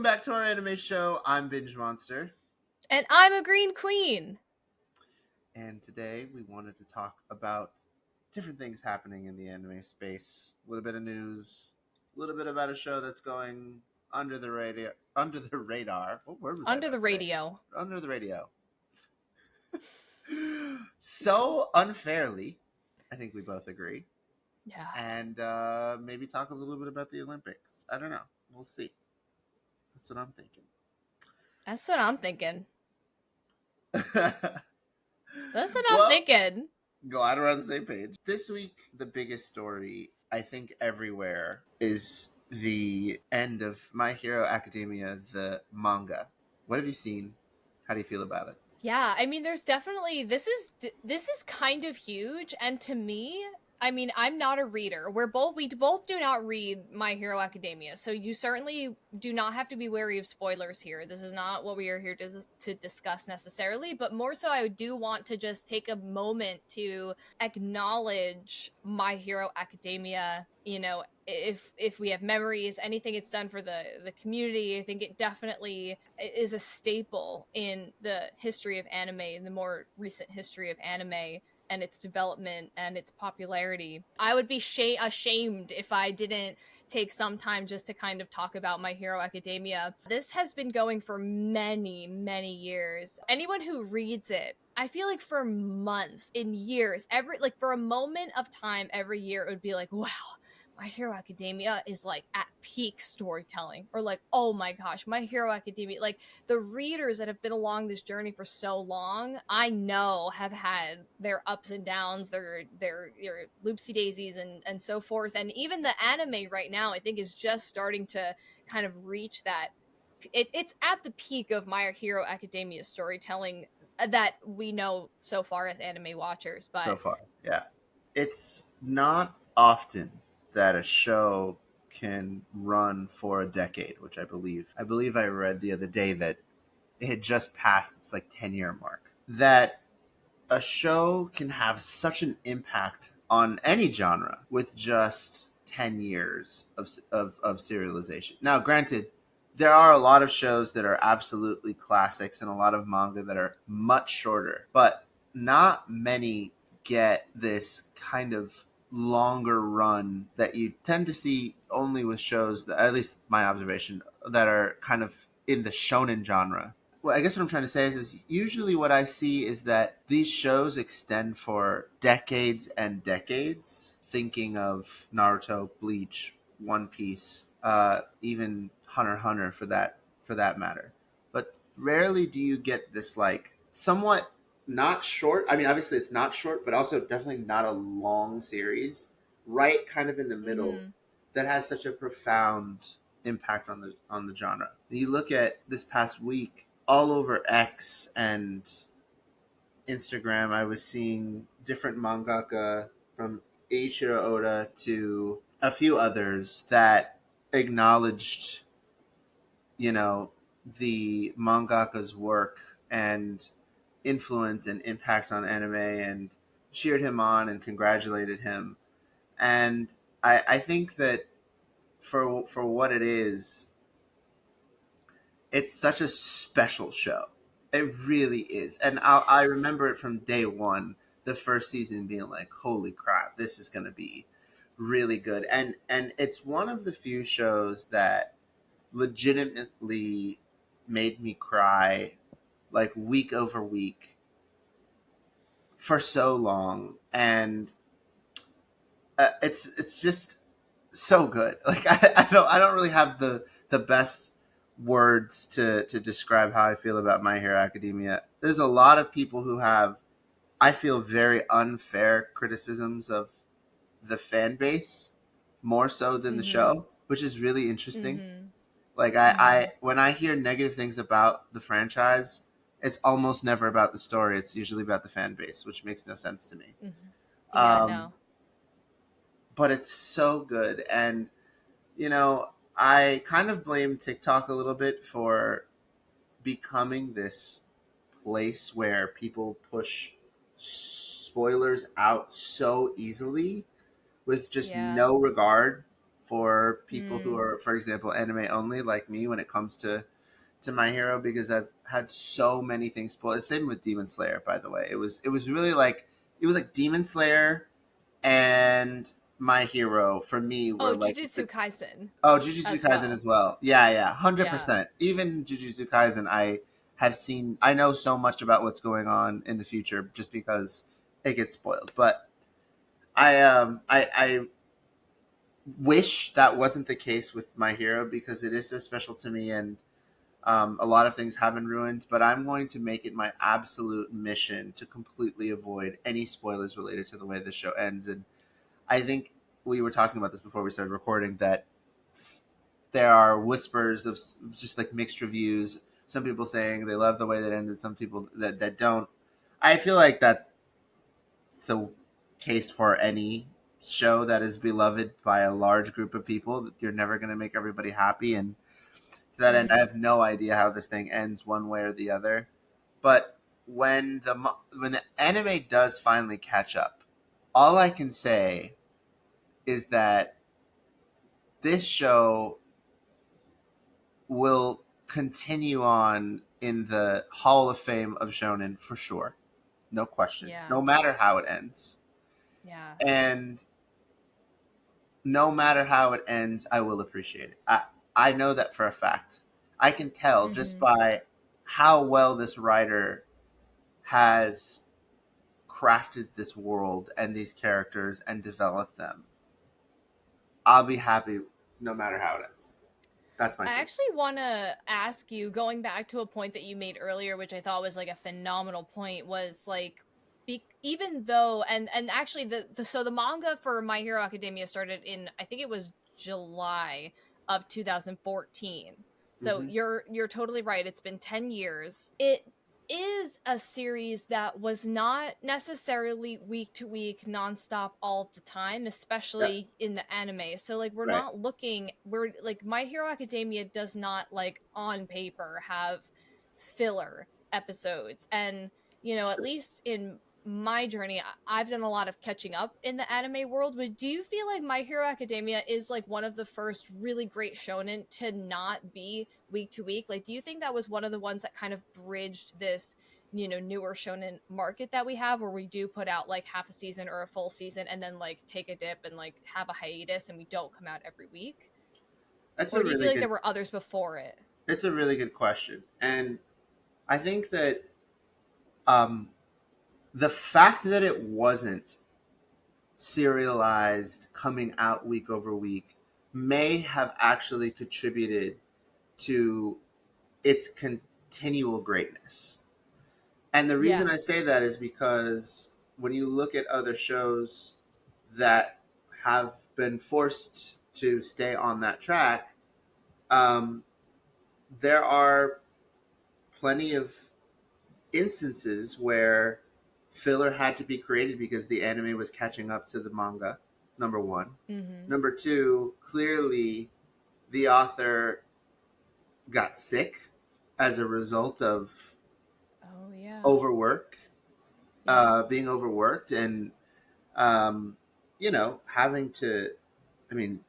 back to our anime show. I'm Binge Monster. And I'm a green queen. And today we wanted to talk about different things happening in the anime space. A little bit of news, a little bit about a show that's going under the radio, under the radar. What word was I Under about the to say? radio. Under the radio. So unfairly, I think we both agree. Yeah. And maybe talk a little bit about the Olympics. I don't know. We'll see. That's what I'm thinking. That's what I'm thinking. That's what I'm Well, thinking. glad we're on the same page. This week, the biggest story, I think, everywhere is the end of My Hero Academia, the manga. What have you seen? How do you feel about it? Yeah, I mean, there's definitely this is kind of huge, and to me, I mean, I'm not a reader. We both do not read My Hero Academia, so you certainly do not have to be wary of spoilers here. This is not what we are here to discuss necessarily, but more so, I do want to just take a moment to acknowledge My Hero Academia. You know, if we have memories, anything it's done for the community, I think it definitely is a staple in the history of anime, in the more recent history of anime and its development and its popularity. I would be ashamed if I didn't take some time just to kind of talk about My Hero Academia. This has been going for many, many years. Anyone who reads it, I feel like for months, in years, for a moment of time every year, it would be like, wow, My Hero Academia is like at peak storytelling, or like, oh my gosh, My Hero Academia, like the readers that have been along this journey for so long, I know have had their ups and downs, their loopsy daisies and so forth. And even the anime right now, I think, is just starting to kind of reach that. It's at the peak of My Hero Academia storytelling that we know so far as anime watchers. So But far, yeah. It's not often that a show can run for a decade, which I believe. I believe I read the other day that it had just passed its like 10-year mark. That a show can have such an impact on any genre with just 10 years of serialization. Now, granted, there are a lot of shows that are absolutely classics and a lot of manga that are much shorter, but not many get this kind of longer run that you tend to see only with shows that, at least my observation, that are kind of in the shonen genre. Well, I guess what I'm trying to say is usually what I see is that these shows extend for decades and decades. Thinking of Naruto, Bleach, One Piece, even Hunter x Hunter for that matter. But rarely do you get this like somewhat not short. I mean, obviously it's not short, but also definitely not a long series. Right, kind of in the middle, that has such a profound impact on the genre. You look at this past week, all over X and Instagram, I was seeing different mangaka from Eiichiro Oda to a few others that acknowledged, you know, the mangaka's work and influence and impact on anime and cheered him on and congratulated him. And I think that for what it is, it's such a special show. It really is. And I remember it from day one, the first season being like, holy crap, this is going to be really good. And it's one of the few shows that legitimately made me cry like week over week for so long. And it's just so good. Like I don't really have the best words to describe how I feel about My Hero Academia. There's a lot of people who have, I feel, very unfair criticisms of the fan base more so than the show, which is really interesting. Like I when I hear negative things about the franchise, it's almost never about the story. It's usually about the fan base, which makes no sense to me. Yeah, no. But it's so good. And you know, I kind of blame TikTok a little bit for becoming this place where people push spoilers out so easily with just Yeah. no regard for people who Mm. are, for example, anime only like me when it comes to My Hero, because I've had so many things spoiled. Same with Demon Slayer, by the way. It was really like it was like Demon Slayer and My Hero for me were Oh, like Jujutsu Kaisen oh, Jujutsu as Kaisen well. as well. Yeah, yeah, Yeah. 100%. Even Jujutsu Kaisen, I have seen. I know so much about what's going on in the future just because it gets spoiled. But I wish that wasn't the case with My Hero because it is so special to me, and a lot of things have been ruined. But I'm going to make it my absolute mission to completely avoid any spoilers related to the way the show ends. And I think we were talking about this before we started recording that there are whispers of just like mixed reviews. Some people saying they love the way that ended. Some people that don't. I feel like that's the case for any show that is beloved by a large group of people. You're never going to make everybody happy, and to that end, I Mm. have no idea how this thing ends one way or the other. But when the anime does finally catch up, all I can say is that this show will continue on in the Hall of Fame of Shonen for sure. No question. Yeah. No matter how it ends. Yeah. And no matter how it ends, I will appreciate it. I know that for a fact. I can tell just Mm-hmm. by how well this writer has crafted this world and these characters and developed them. I'll be happy no matter how it ends. That's my I take. actually want to ask you, going back to a point that you made earlier, which I thought was like a phenomenal point, was like, even though, and actually the manga for My Hero Academia started in, I think it was July of 2014. So Mm-hmm. you're totally right. It's been 10 years. It is a series that was not necessarily week to week nonstop all the time, Yeah. especially in the anime. So like Right. we're like My Hero Academia does not like on paper have filler episodes. And at least in my journey, I've done a lot of catching up in the anime world. But do you feel like My Hero Academia is like one of the first really great shonen to not be week to week? Like, do you think that was one of the ones that kind of bridged this, newer shonen market that we have, where we do put out like half a season or a full season and then like take a dip and like have a hiatus and we don't come out every week? That's Or a do you feel really like good there were others before it? it's a really good question. And I think that um, the fact that it wasn't serialized coming out week over week may have actually contributed to its continual greatness. And the reason Yeah. I say that is because when you look at other shows that have been forced to stay on that track, um, there are plenty of instances where filler had to be created because the anime was catching up to the manga. Number one. Mm-hmm. Number two, clearly the author got sick as a result of Oh yeah. overwork, Yeah. being overworked, and um, having to. I mean,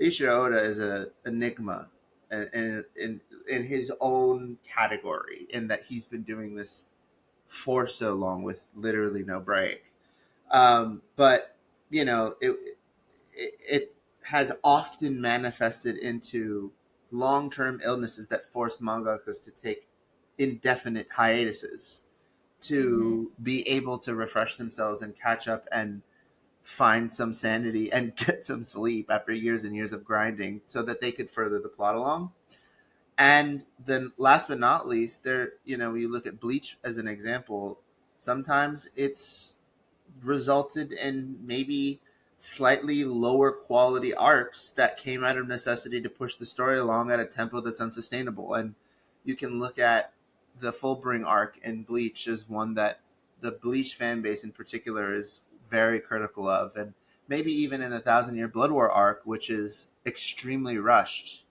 Ishiro Oda is a enigma, in his own category, in that he's been doing this for so long with literally no break. But it has often manifested into long term illnesses that force mangakas to take indefinite hiatuses Mm-hmm. to be able to refresh themselves and catch up and find some sanity and get some sleep after years and years of grinding so that they could further the plot along. And then last but not least, you look at Bleach as an example, sometimes it's resulted in maybe slightly lower quality arcs that came out of necessity to push the story along at a tempo that's unsustainable. And you can look at the Fullbring arc in Bleach as one that the Bleach fan base in particular is very critical of. And maybe even in the Thousand Year Blood War arc, which is extremely rushed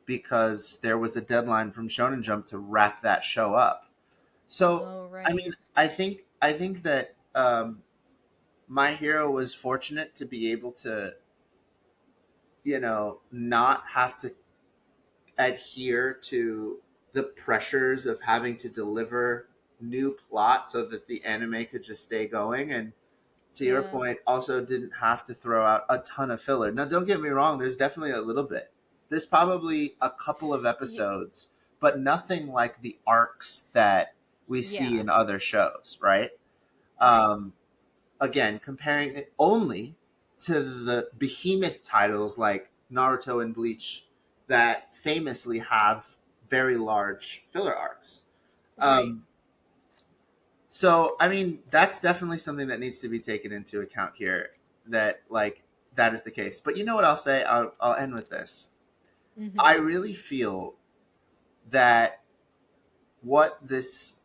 because there was a deadline from Shonen Jump to wrap that show up. So, Oh I right. mean, I think that My Hero was fortunate to be able to not have to adhere to the pressures of having to deliver new plot so that the anime could just stay going. And to your Yeah. point, also didn't have to throw out a ton of filler. Now, don't get me wrong, there's definitely a little bit. There's probably a couple of Y- episodes, but nothing like the arcs that we see yeah. in other shows, right? Right. Um, Again, comparing it only to the behemoth titles like Naruto and Bleach that famously have very large filler arcs. Right. Um, so, I mean, that's definitely something that needs to be taken into account here. That like that is the case. But you know what I'll say? I'll end with this. I Mhm. really feel that what this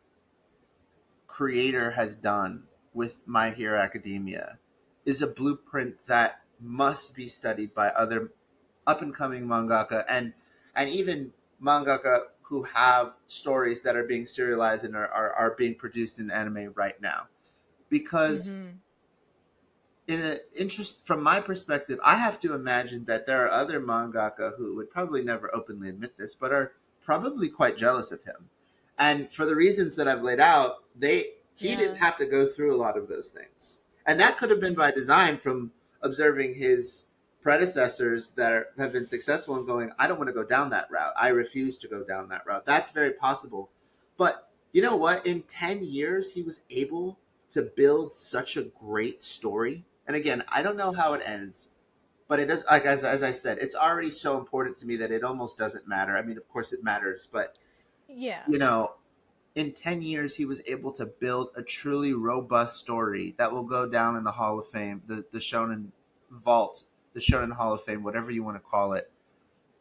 creator has done with My Hero Academia is a blueprint that must be studied by other up and coming mangaka and even mangaka who have stories that are being serialized and are being produced in anime right now. Because Mhm. in a interest from my perspective, I have to imagine that there are other mangaka who would probably never openly admit this, but are probably quite jealous of him. And for the reasons that I've laid out, they he didn't Yeah. have to go through a lot of those things. And that could have been by Mhm. design from observing his predecessors that have been successful and going, I don't want to go down that route. I refuse to go down that route. That's very possible. But you know what? In 10 years, he was able to build such a great story. And again, I don't know how it ends, but it does. Like as I said, it's already so important to me that it almost doesn't matter. I mean, of course it matters, but Yeah. you know, in 10 years, he was able to build a truly robust story that will go down in the Hall of Fame, the Shonen Vault, the Shonen Hall of Fame, whatever you want to call it,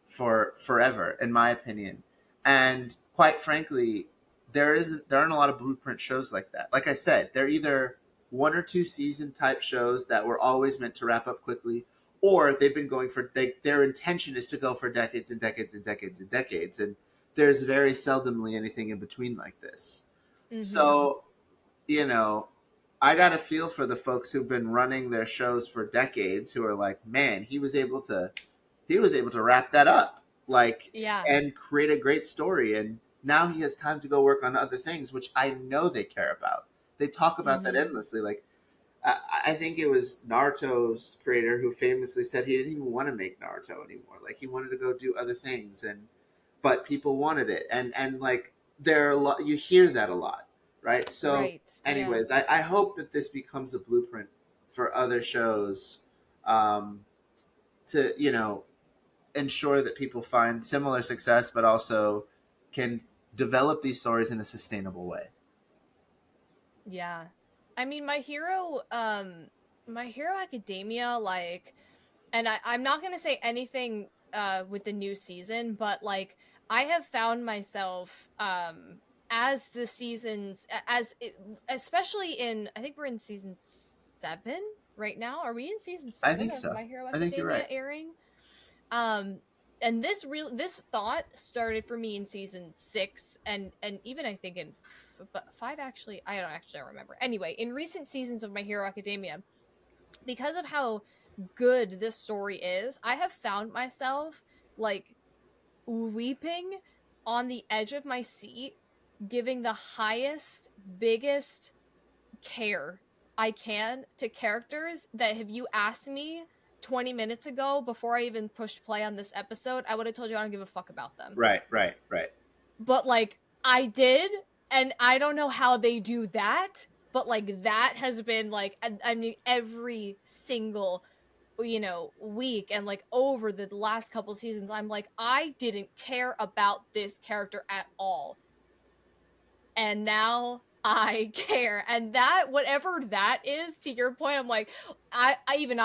for forever, in my opinion. And quite frankly, there aren't a lot of blueprint shows like that. Like I said, they're either one or two season type shows that were always meant to wrap up quickly, or they've been going for their intention is to go for decades and decades and decades and decades, and there's very seldomly anything in between like this. Mhm. So, you know, I got a feel for the folks who've been running their shows for decades who are like, man, he was able to wrap that up like Yeah. and create a great story, and now he has time to go work on other things which I know they care about. They talk about that Mhm. endlessly. Like I think it was Naruto's creator who famously said he didn't even want to make Naruto anymore. Like he wanted to go do other things, and but people wanted it, and like there are a lot, you hear that a lot, right? So Right. Yeah. anyways, I hope that this becomes a blueprint for other shows, um, to ensure that people find similar success, but also can develop these stories in a sustainable way. Yeah. I mean, My Hero Academia, like, and I'm not gonna say anything with the new season, but like I have found myself as the seasons especially in, I think we're in season 7 right now. Are we in season I 7 think of so. My Hero I think you're Academia right. airing? Um and this thought started for me in season 6, and even I think in 5, actually. I don't actually remember. Anyway, in recent seasons of My Hero Academia, because of how good this story is, I have found myself like weeping on the edge of my seat, giving the highest, biggest care I can to characters that, if you asked me 20 minutes ago before I even pushed play on this episode, I would have told you I don't give a fuck about them. Right, right, right. But like I did, and I don't know how they do that, but like that has been like, I mean, every single week and like over the last couple seasons, I'm like, I didn't care about this character at all, and now I care. And that, whatever that is, to your point, I'm like, I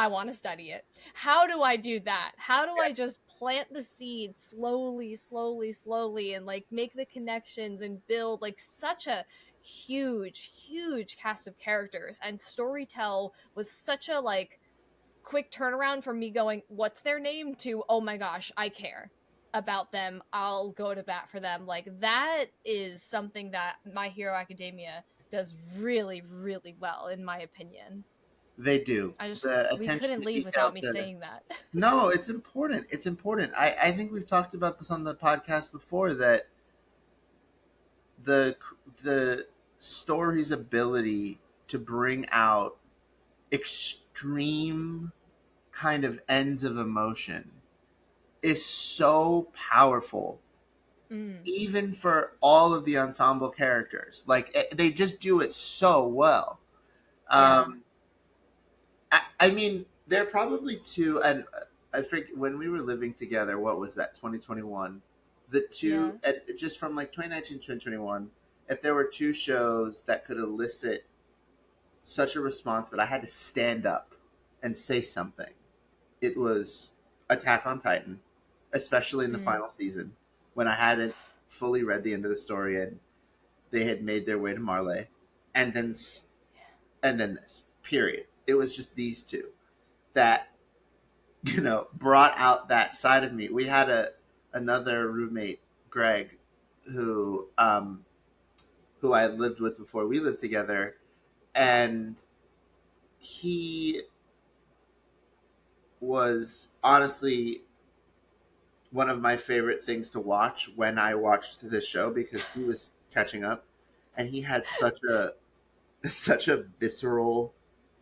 want to study it. How do I do that? How do Yeah. I just plant the seed slowly, slowly, slowly, and like make the connections and build like such a huge, huge cast of characters and storytell with such a like quick turnaround from me going, what's their name, to, oh my gosh, I care about them. I'll go to bat for them. Like, that is something that My Hero Academia does really, really well, in my opinion. They do. I just The we attention couldn't to leave detail without me to saying that. no, it's important. It's important. I think we've talked about this on the podcast before that the the story's ability to bring out extreme kind of ends of emotion is so powerful, Mm, even for all of the ensemble characters. Like they just do it so well. yeah, um I mean, there are probably two, and I think when we were living together, what was that, 2021? The two, yeah. just from like 2019 to 2021, if there were two shows that could elicit such a response that I had to stand up and say something, it was Attack on Titan, especially in the Mm, final season when I hadn't fully read the end of the story and they had made their way to Marley, and then and then this. Period. It was just these two that brought out that side of me. We had another roommate, Greg, who who I lived with before we lived together, and he was honestly one of my favorite things to watch when I watched this show because he was catching up, and he had such a such a visceral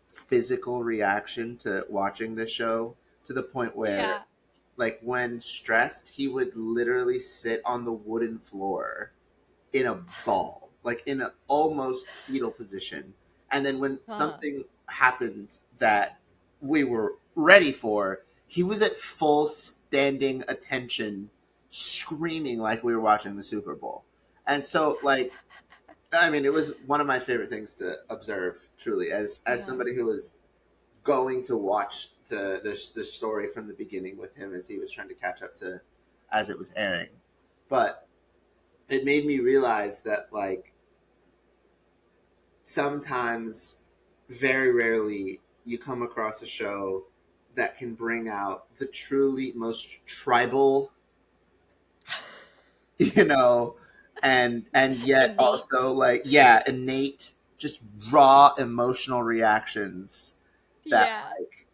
physical reaction to watching this show, to the point where yeah. like when stressed, he would literally sit on the wooden floor in a ball, like in an almost fetal position. And then when Huh. something happened that we were ready for, he was at full standing attention, screaming like we were watching the Super Bowl. And so, like, I mean, it was one of my favorite things to observe, truly, as Yeah. somebody who was going to watch the story from the beginning with him as he was trying to catch up to as it was airing. But it made me realize that like sometimes, very rarely, you come across a show that can bring out the truly most tribal, you know, and yet Innate. also like yeah, innate, just raw emotional reactions that Yeah. like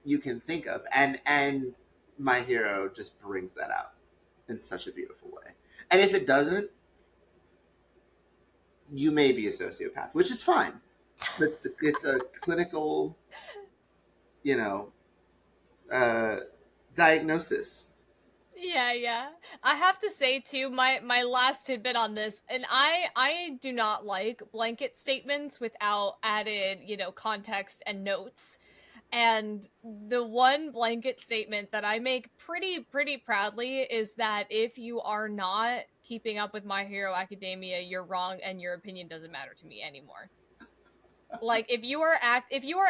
you can think of, and my hero just brings that out in such a beautiful way. And if it doesn't, you may be a sociopath, which is fine. It's a clinical, you know, uh, diagnosis. Yeah, yeah. I have to say too, my last tidbit on this, and I do not like blanket statements without added, context and notes. And the one blanket statement that I make pretty proudly is that if you are not keeping up with My Hero Academia, you're wrong and your opinion doesn't matter to me anymore. Like if you are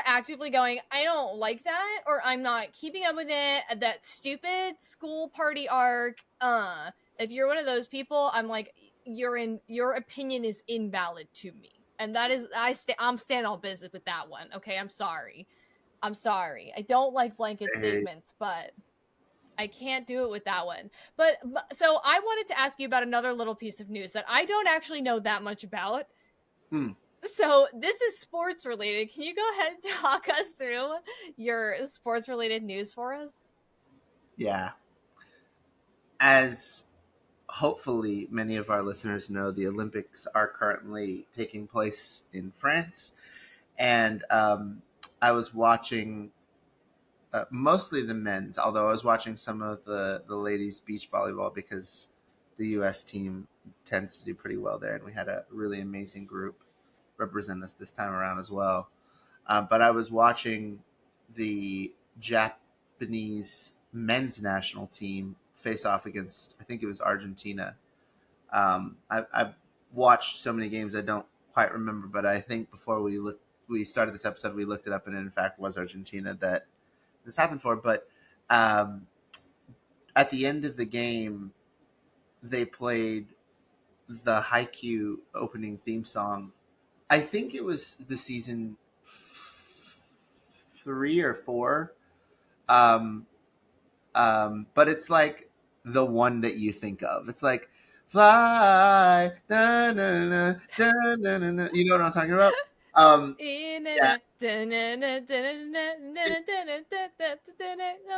actively going, I don't like that, or I'm not keeping up with it, that stupid school party arc, if you're one of those people, I'm like, your opinion is invalid to me. And that is I'm stand on business with that one. Okay, I'm sorry. I'm sorry. I don't like blanket Hey, statements, but I can't do it with that one. So I wanted to ask you about another little piece of news that I don't actually know that much about. hmm, So this is sports related. Can you go ahead and talk us through your sports related news for us? yeah. As hopefully many of our listeners know, the Olympics are currently taking place in France, and I was watching mostly the men's, although I was watching some of the ladies beach volleyball because the U.S. team tends to do pretty well there, and we had a really amazing group represent us this time around as well. But I was watching the Japanese men's national team face off against, I think it was Argentina. I've watched so many games I don't quite remember, but I think before we started this episode, we looked it up, and it in fact was Argentina that this happened for. But um, at the end of the game, they played the Haikyuu opening theme song. I think it was the season 3 or 4. Um, but it's like the one that you think of. It's like fly, da, na, na, da, na, na, na. You know what I'm talking about? Yeah,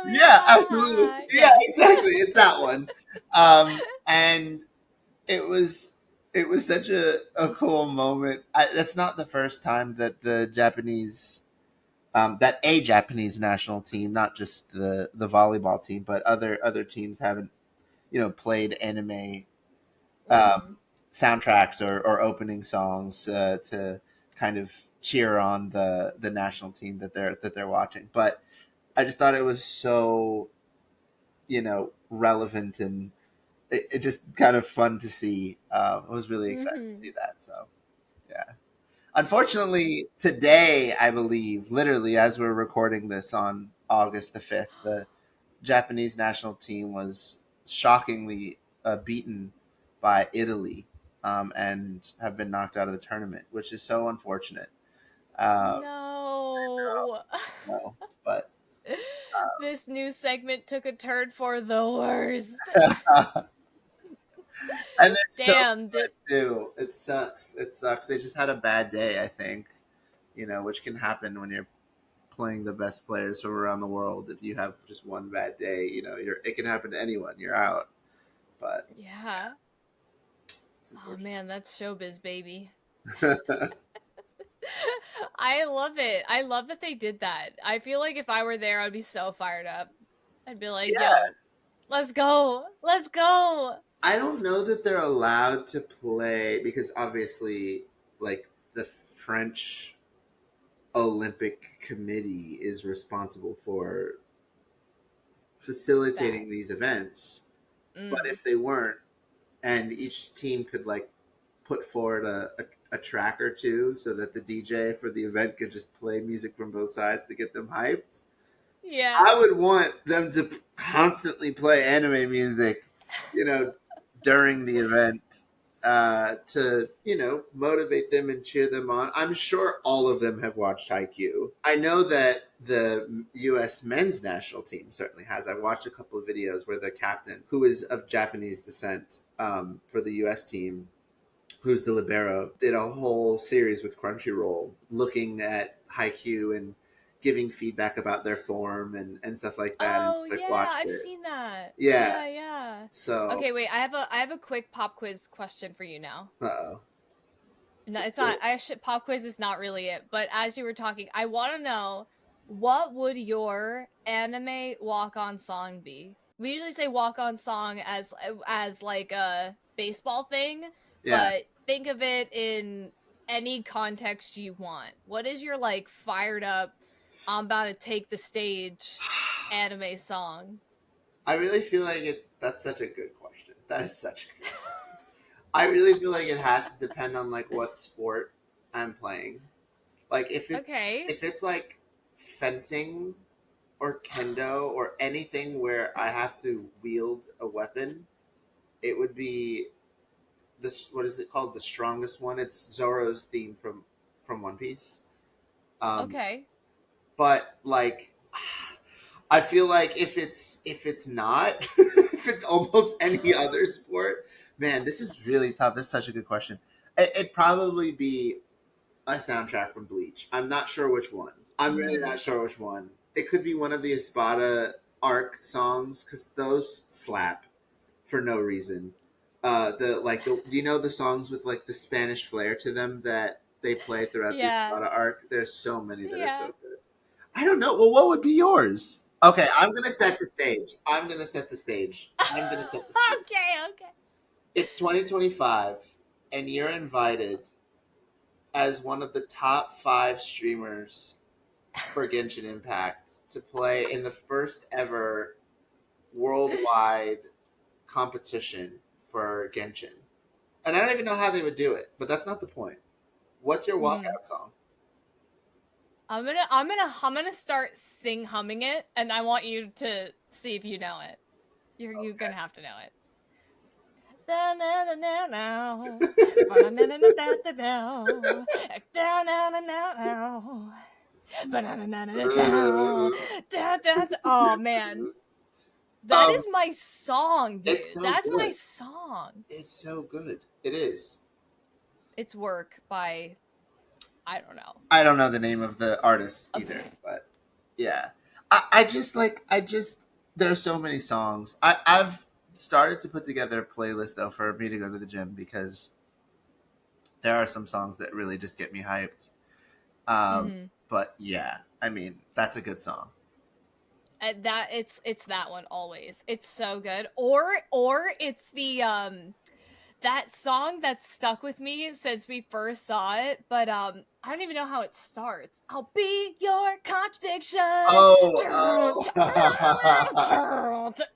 yeah, absolutely. Yeah, Yes. exactly. It's that one. And it was it was such a cool moment. That's not the first time that the Japanese that a Japanese national team, not just the volleyball team, but other teams haven't played anime Mm-hmm. soundtracks or opening songs to kind of cheer on the national team that they're watching. But I just thought it was so relevant and it just kind of fun to see. I was really excited to Mm-hmm. see that. So yeah. Unfortunately, today I believe, literally as we're recording this on August the 5th, the Japanese national team was shockingly beaten by Italy and have been knocked out of the tournament, which is so unfortunate. Uh, No. no, but This new segment took a turn for the worst. and they're so Damn. good too. It sucks. It sucks. They just had a bad day, I think. Which can happen when you're playing the best players from around the world. If you have just one bad day, it can happen to anyone. You're out. But Yeah. it's Oh unfortunate. man, that's showbiz, baby. I love it. I love that they did that. I feel like if I were there, I'd be so fired up. I'd be like, Yeah, yo, let's go. Let's go. I don't know that they're allowed to play because obviously, like the French Olympic Committee is responsible for That. facilitating these events. But Mm. if they weren't, and each team could like put forward a track or two so that the DJ for the event could just play music from both sides to get them hyped, Yeah. I would want them to constantly play anime music, you know, during the event to motivate them and cheer them on. I'm sure all of them have watched Haikyuu. I know that the U.S. men's national team certainly has. I've watched a couple of videos where the captain, who is of Japanese descent, for the U.S. team, who's the libero, did a whole series with Crunchyroll looking at Haikyuu and giving feedback about their form and stuff like that, and Oh just like yeah, watched I've it. seen that. Yeah. Yeah, yeah. So, Okay, wait. I have a quick pop quiz question for you now. uh No, it's not. oh. I should pop quiz is not really it. But as you were talking, I want to know what would your anime walk on song be? We usually say walk on song as like a baseball thing, Yeah. but think of it in any context you want. What is your like fired up? I'm about to take the stage anime song. I really feel like that's such a good question. That is such a good question. I really feel like it has to depend on like what sport I'm playing. Like Okay. if it's like fencing or kendo or anything where I have to wield a weapon, it would be this, what is it called? The strongest one. It's Zoro's theme from One Piece. Um, Okay. but like, I feel like if it's not, if it's almost any other sport, man, this is really tough. This is such a good question. It'd probably be a soundtrack from Bleach. I'm not sure which one. I'm really Mhm. not sure which one. It could be one of the Espada arc songs because those slap for no reason. Do you know the songs with like the Spanish flair to them that they play throughout the Yeah. Espada arc? There's so many that are so Yeah. good. I don't know. Well, what would be yours? Okay, I'm gonna set the stage. I'm gonna set the stage. I'm gonna set the stage. Okay, okay. It's 2025, and you're invited as one of the top 5 streamers for Genshin Impact to play in the first ever worldwide competition for Genshin. And I don't even know how they would do it, but that's not the point. What's your Mhm. walkout song? I'm gonna start humming it, and I want you to see if you know it. You're Okay. gonna have to know it. Da na na na now. Ba na na na da da da. Da na na na now. Ba na na na na down. Da da da. Oh man, that um, is my song, it's dude. so That's my good. song. It's so good. It is. It's work by I don't know. I don't know the name of the artist either, but yeah. I just there's so many songs. I've started to put together a playlist though for me to go to the gym because there are some songs that really just get me hyped. Mm-hmm. But yeah, I mean that's a good song. That it's that one always. It's so good. Or it's the that song that stuck with me since we first saw it, but I don't even know how it starts. I'll be your contradiction. Oh,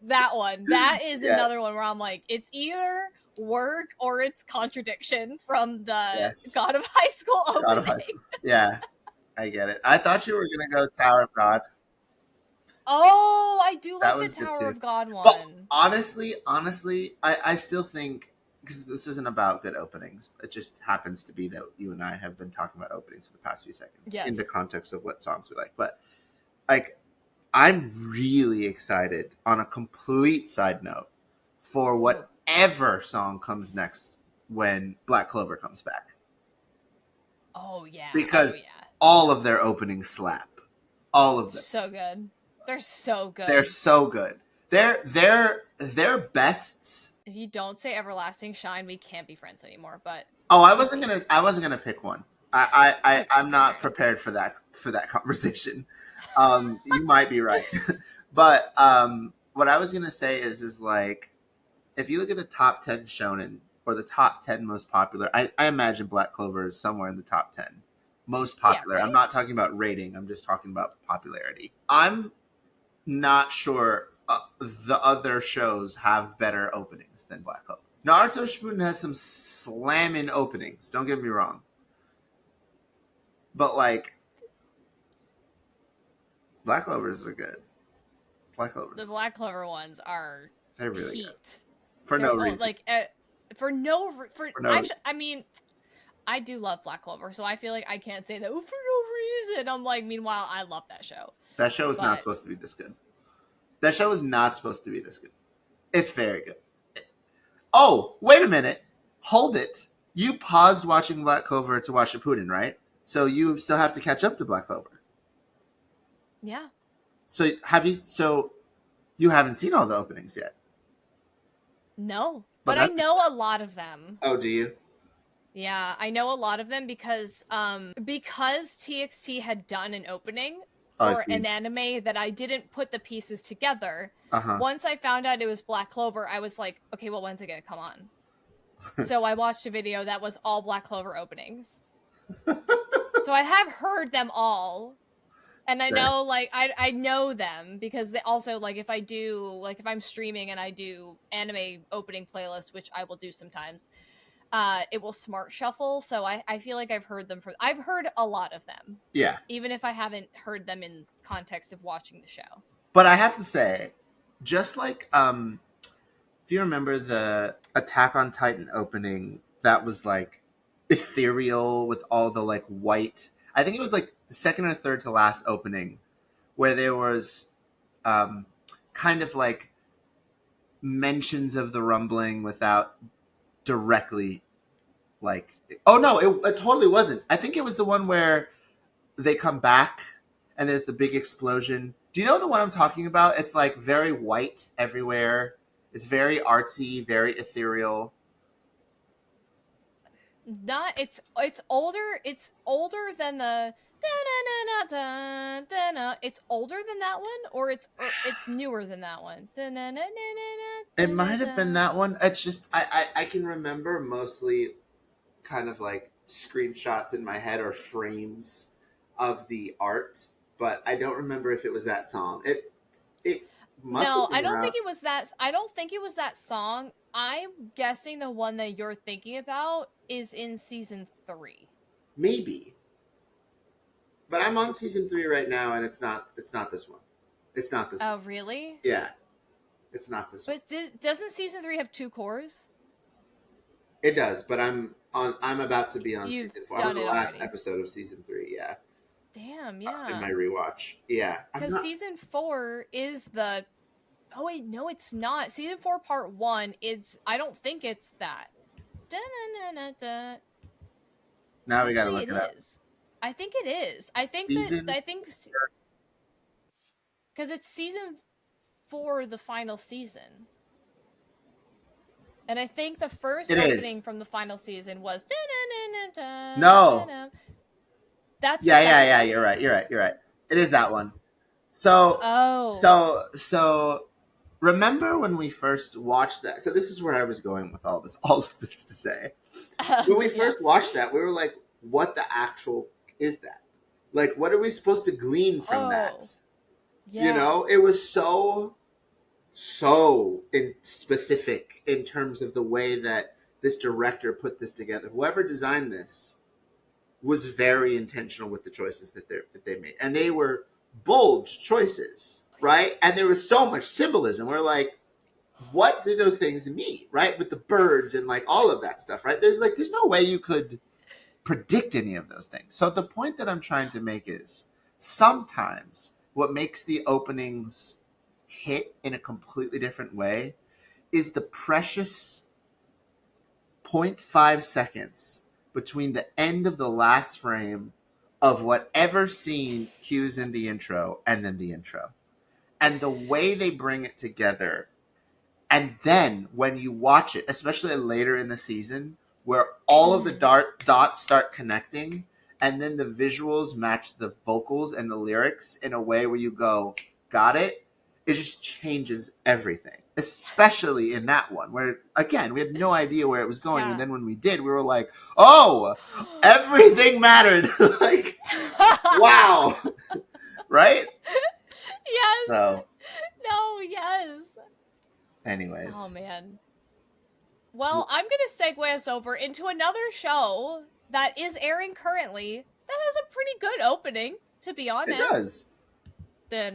That one. That is another one yes, where I'm like, it's either work or it's contradiction from the yes. God of High School God of opening. High School. Yeah, I get it. I thought you were gonna go Tower of God. Oh, I do That like the was good Tower too. of God But one. honestly, I still think because this isn't about good openings. It just happens to be that you and I have been talking about openings for the past few seconds in the Yes. context of what songs we like. But like, I'm really excited on a complete side note for Ooh. whatever song comes next when Black Clover comes back Oh yeah. Oh because yeah. all of their openings slap. All of They're them. so good. They're so They're good. so good. Their bests. If you don't say Everlasting Shine, we can't be friends anymore. But Oh, proceed. I wasn't gonna pick one. I'm Okay, fair not enough. prepared for that conversation. You might be right, but what I was gonna say is like if you look at the top 10 shonen or the top 10 most popular, I imagine Black Clover is somewhere in the top 10 most Yeah, popular. I'm right? not talking about rating. I'm just talking about popularity. I'm not sure the other shows have better openings than Black Clover. Naruto Shippuden has some slamming openings. Don't get me wrong, but like Black Clovers are good. Black Clovers, The Black Clover ones are they're really good heat. for They're no reason. like for no for For no reason. actually. I mean, I do love Black Clover, so I feel like I can't say that for no reason. I'm like, meanwhile, I love that show, That show is not but supposed to be this good. That show is not supposed to be this good. It's very good. Oh, wait a minute. Hold it. You paused watching Black Clover to watch Shippuden, right? So you still have to catch up to Black Clover. yeah, So have you? So you haven't seen all the openings yet. no, But but I that. know a lot of them. Oh, do you? Yeah, I know a lot of them because TXT had done an opening Oh, I for see. an anime that I didn't put the pieces together. Uh huh. Once I found out it was Black Clover, I was like, okay, well, when's it gonna come on? So I watched a video that was all Black Clover openings. So I have heard them all. And I Fair. know I know them because they also like if I do like if I'm streaming and I do anime opening playlists, which I will do sometimes, it will smart shuffle. So I feel like I've heard a lot of them, Yeah, even if I haven't heard them in context of watching the show. but I have to say, just like if you remember the Attack on Titan opening, that was like ethereal with all the like white. I think it was like the second or third to last opening where there was um, kind of like mentions of the rumbling without directly like. Oh no, it totally wasn't. I think it was the one where they come back and there's the big explosion. Do you know the one I'm talking about? It's like very white everywhere. It's very artsy, very ethereal. Not it's older than the it's older than that one or it's newer than that one. It might have been that one. It's just I can remember mostly kind of like screenshots in my head or frames of the art, but I don't remember if it was that song. It must have No, been around. I don't think it was that song. I'm guessing the one that you're thinking about is in season 3. Maybe. But I'm on season 3 right now and it's not this one. It's not this one. Oh, really? Yeah, it's not this one. But doesn't season 3 have 2 cores? It does, but I'm about to be on You've season 4. I'm on done the it last already. episode of season 3, yeah. Damn, In my yeah. rewatch. Yeah. I'm Cuz not season 4 is the Oh wait, no it's not. Season 4 part 1 is I don't think it's that. Da-na-na-na-da. now we got to Actually look it it up. is. I think it is. Season. I think because it's season 4, the final season. And I think the first It opening is. from the final season was No. that's the Yeah, yeah, second yeah. one? You're right. You're right. You're right. It is that one. So, Oh. so remember when we first watched that? So this is where I was going with all of this to say. When we first Yes. watched that, we were like, "What the actual is that? Like, what are we supposed to glean from that?" Oh. Yeah. It was so in specific in terms of the way that this director put this together. Whoever designed this was very intentional with the choices that they made, and they were bold choices, right? And there was so much symbolism. We're like, what do those things mean, right? With the birds and like all of that stuff, right? There's no way you could predict any of those things. So the point that I'm trying to make is sometimes what makes the openings hit in a completely different way is the precious zero point 0.5 seconds between the end of the last frame of whatever scene cues in the intro and then the intro. And the way they bring it together. And then when you watch it, especially later in the season, where all of the Mm-hmm. dots start connecting, and then the visuals match the vocals and the lyrics in a way where you go, got it? It just changes everything. Especially in that one, where again, we had no idea where it was going. And Yeah. then when we did, we were like, oh, everything mattered. Like, wow. Right? Yes. So, No, yes. Oh anyways. man. Well, I'm going to segue us over into another show that is airing currently that has a pretty good opening, to be It honest. does. I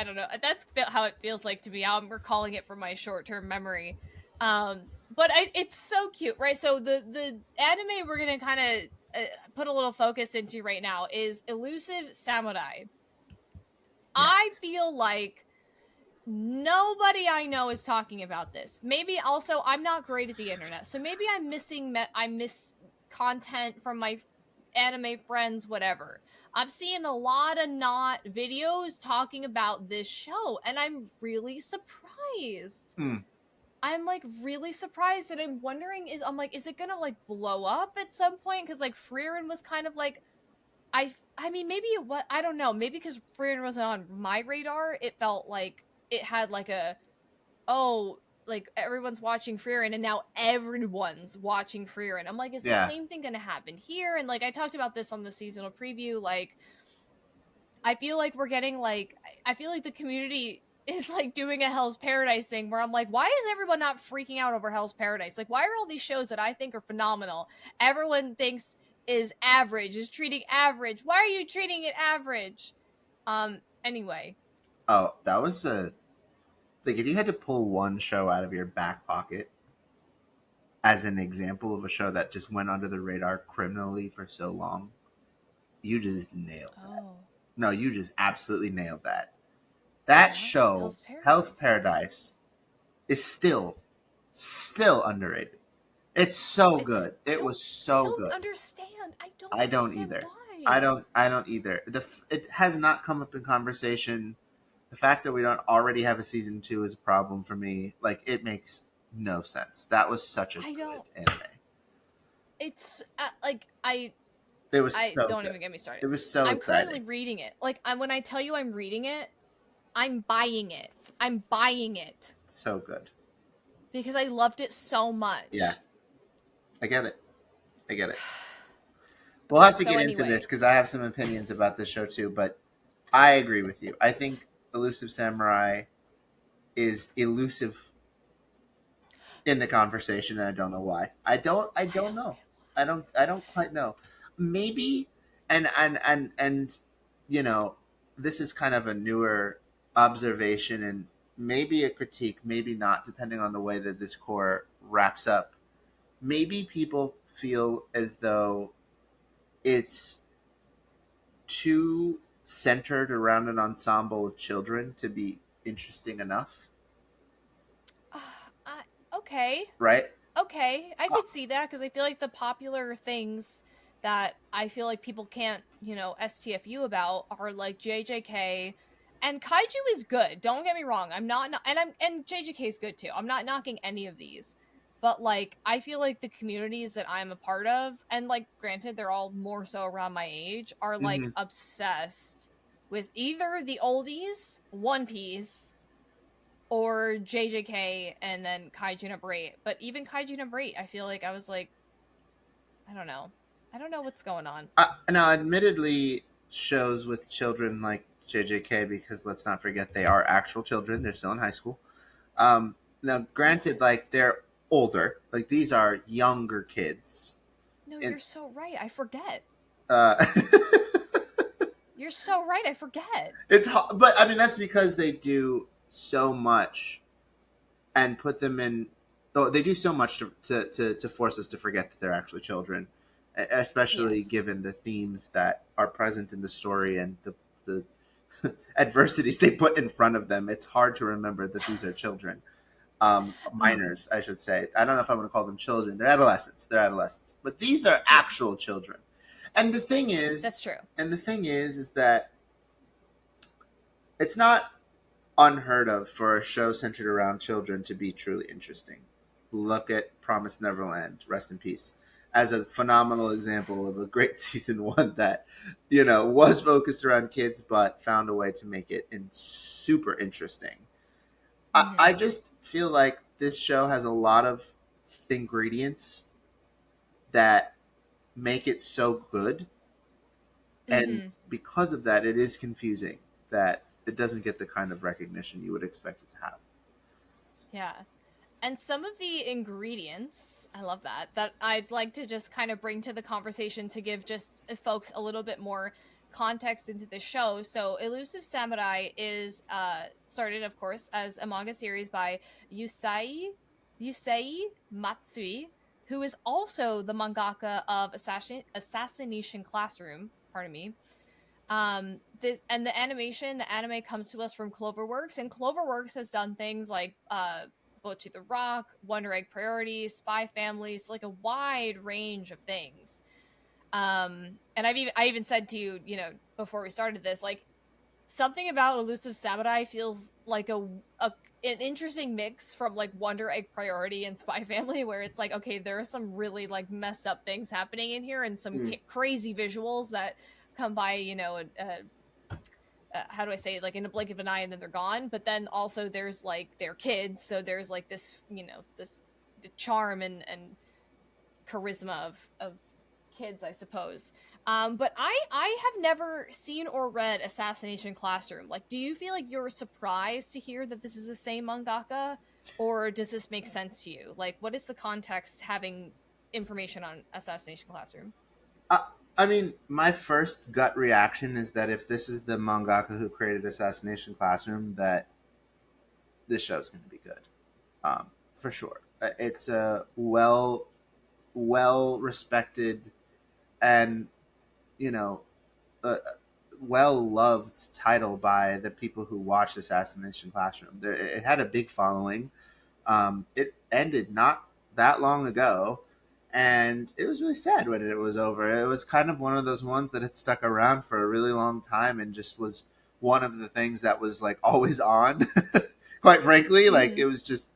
don't know. That's how it feels like to me. I'm recalling it from my short-term memory. But it's so cute, right? So the anime we're gonna kind of put a little focus into right now is Elusive Samurai. I Yes. feel like nobody I know is talking about this. Maybe also I'm not great at the internet, so maybe I miss content from my anime friends, whatever. I'm seeing a lot of not videos talking about this show, and I'm really surprised. Hmm. I'm like really surprised, and I'm like, is it gonna like blow up at some point? Because like Frieren was kind of like I mean, maybe it was, I don't know, maybe because Frieren wasn't on my radar, it felt like it had like oh, like everyone's watching Frieren and now everyone's watching Frieren. I'm like, is the Yeah. same thing gonna happen here? And like I talked about this on the seasonal preview, like I feel like we're getting like I feel like the community is like doing a Hell's Paradise thing where I'm like, why is everyone not freaking out over Hell's Paradise? Like, why are all these shows that I think are phenomenal, everyone thinks is average, is treating average? Why are you treating it average? Anyway. Oh, that was a like if you had to pull one show out of your back pocket as an example of a show that just went under the radar criminally for so long, you just nailed that. Oh. No, you just absolutely nailed that. That Yeah. show, Hell's Hell's Paradise. Paradise, is still underrated. It's It's so good. It was I so don't good. understand. I don't I don't understand either. why. I don't either. It has not come up in conversation. The fact that we don't already have a season 2 is a problem for me. Like it makes no sense. That was such a I good don't anime. it's like It was I so don't good. even get me started. It was so I'm exciting. currently reading it. Like when I tell you I'm reading it, I'm buying it. I'm buying it So good. because I loved it so Yeah, much. I get it. I get it. We'll have to So get into this anyway, because I have some opinions about this show too. But I agree with you. I think Elusive Samurai is elusive in the conversation, and I don't know why. I I don't don't know. get I don't quite know. Maybe and this is kind of a newer observation and maybe a critique, maybe not, depending on the way that this core wraps up. Maybe people feel as though it's too centered around an ensemble of children to be interesting enough, why. Okay. right? Okay. I could see that because I feel like the popular things that I feel like people can't, STFU about are like JJK, and Kaiju is good. Don't get me wrong. And JJK is good too. I'm not knocking any of these. But like I feel like the communities that I'm a part of, and like granted they're all more so around my age, are like Hmm. obsessed with either the oldies, One Piece, or JJK, and then Kaiju number 8. But even Kaiju number 8, I feel like I was like, I don't know. I don't know what's going on. Now, admittedly, shows with children like JJK, because let's not forget they are actual children. They're still in high school. Now, granted, Yes. like they're older. Like these are younger kids, No, and you're so right. I forget. uh, You're so right. I forget. but I mean that's because they do so much and put them in. Oh, they do so much to force us to forget that they're actually children, especially Yes. given the themes that are present in the story and the adversities they put in front of them. It's hard to remember that these are children, Mm, minors, I should say. I don't know if I want to call them children. They're adolescents. They're adolescents, but these are yeah, actual children. And the thing is, that's true. is that it's not unheard of for a show centered around children to be truly interesting. Look at Promised Neverland, rest in peace, as a phenomenal example of a great season one that, was focused around kids but found a way to make it super interesting. I Mm-hmm. just feel like this show has a lot of ingredients that make it so good, and Mm-hmm. because of that, it is confusing that it doesn't get the kind of recognition you would expect it to have. Yeah. And some of the ingredients, I love that I'd like to just kind of bring to the conversation to give just folks a little bit more context into the show. So, Elusive Samurai is started, of course, as a manga series by Yusei Matsui, who is also the mangaka of Assassination Classroom. Pardon me. This and the anime comes to us from Cloverworks, and Cloverworks has done things like Boat to the Rock, Wonder Egg Priority, Spy Families, like a wide range of things. And I even said to you, before we started this, like something about Elusive Samurai feels like an interesting mix from like Wonder Egg Priority and Spy Family, where it's like, okay, there are some really like messed up things happening in here and some Mm. crazy visuals that come by, how do I say it, like in a blink of an eye and then they're gone. But then also there's like their kids, so there's like this, this the charm and charisma of kids, I suppose. But I have never seen or read Assassination Classroom. Like, do you feel like you're surprised to hear that this is the same mangaka, or does this make sense to you? Like, what is the context having information on Assassination Classroom? Uh, I mean, my first gut reaction is that if this is the mangaka who created Assassination Classroom, that this show is going to be good, for sure. It's a well respected and you know uh, well loved title by the people who watched Assassination Classroom. It had a big following. It ended not that long ago, and it was really sad when it was over. It was kind of one of those ones that had stuck around for a really long time and just was one of the things that was like always on. Quite frankly, like Mm-hmm. it was just